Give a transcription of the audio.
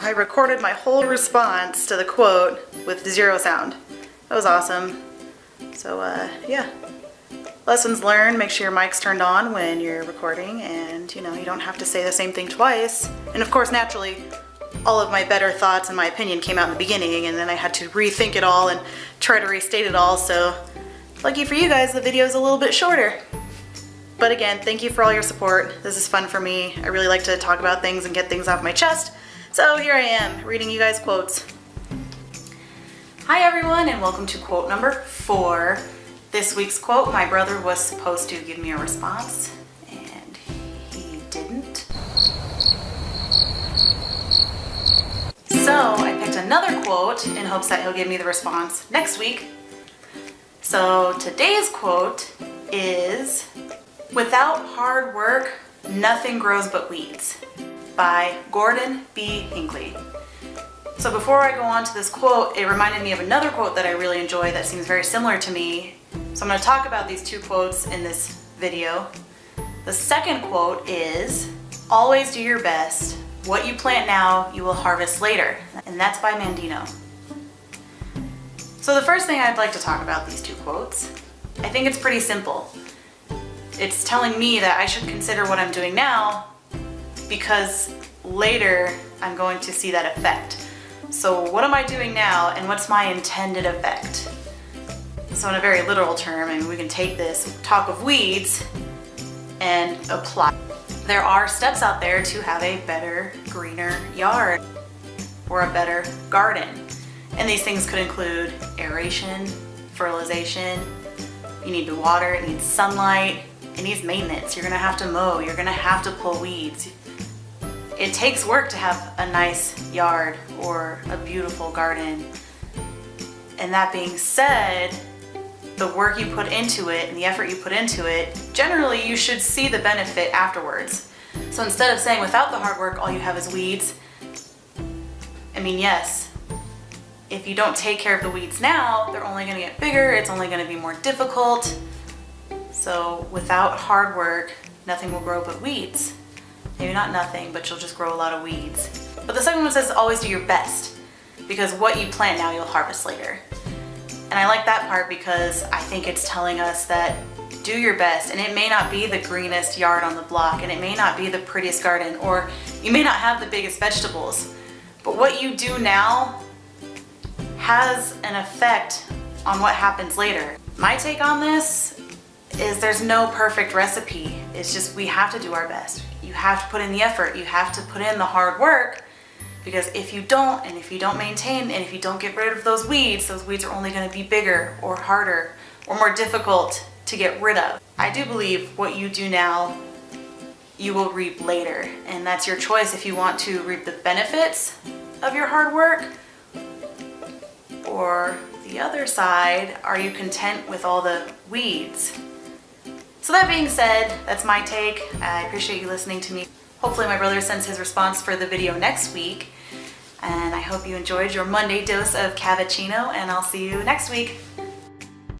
I recorded my whole response to the quote with 0 sound. That was awesome. So yeah, lessons learned. Make sure your mic's turned on when you're recording, and you don't have to say the same thing twice. And of course, naturally, all of my better thoughts and my opinion came out in the beginning, and then I had to rethink it all and try to restate it all. So lucky for you guys, the video is a little bit shorter. But again, thank you for all your support. This is fun for me. I really like to talk about things and get things off my chest. So here I am, reading you guys quotes. Hi everyone, and welcome to quote number 4. This week's quote, my brother was supposed to give me a response, and he didn't. So I picked another quote in hopes that he'll give me the response next week. So today's quote is, "Without hard work, nothing grows but weeds," by Gordon B. Hinckley. So before I go on to this quote, it reminded me of another quote that I really enjoy that seems very similar to me. So I'm going to talk about these two quotes in this video. The second quote is, "Always do your best. What you plant now, you will harvest later." And that's by Mandino. So the first thing I'd like to talk about these two quotes, I think it's pretty simple. It's telling me that I should consider what I'm doing now because later I'm going to see that effect. So what am I doing now and what's my intended effect? So in a very literal term, I mean, we can take this talk of weeds and apply. There are steps out there to have a better, greener yard or a better garden. And these things could include aeration, fertilization, you need to water, it needs sunlight, it needs maintenance. You're gonna have to mow, you're gonna have to pull weeds. It takes work to have a nice yard or a beautiful garden. And that being said, the work you put into it and the effort you put into it, generally you should see the benefit afterwards. So instead of saying without the hard work all you have is weeds, I mean, yes, if you don't take care of the weeds now, they're only gonna get bigger, it's only gonna be more difficult. So without hard work, nothing will grow but weeds. Maybe not nothing, but you'll just grow a lot of weeds. But the second one says always do your best, because what you plant now, you'll harvest later. And I like that part because I think it's telling us that do your best, and it may not be the greenest yard on the block, and it may not be the prettiest garden, or you may not have the biggest vegetables, but what you do now has an effect on what happens later. My take on this is there's no perfect recipe. It's just we have to do our best. You have to put in the effort. You have to put in the hard work, because if you don't, and if you don't maintain, and if you don't get rid of those weeds are only going to be bigger or harder or more difficult to get rid of. I do believe what you do now, you will reap later, and that's your choice if you want to reap the benefits of your hard work, or the other side, are you content with all the weeds? So that being said, that's my take. I appreciate you listening to me. Hopefully my brother sends his response for the video next week. And I hope you enjoyed your Monday dose of Cavaccino, and I'll see you next week.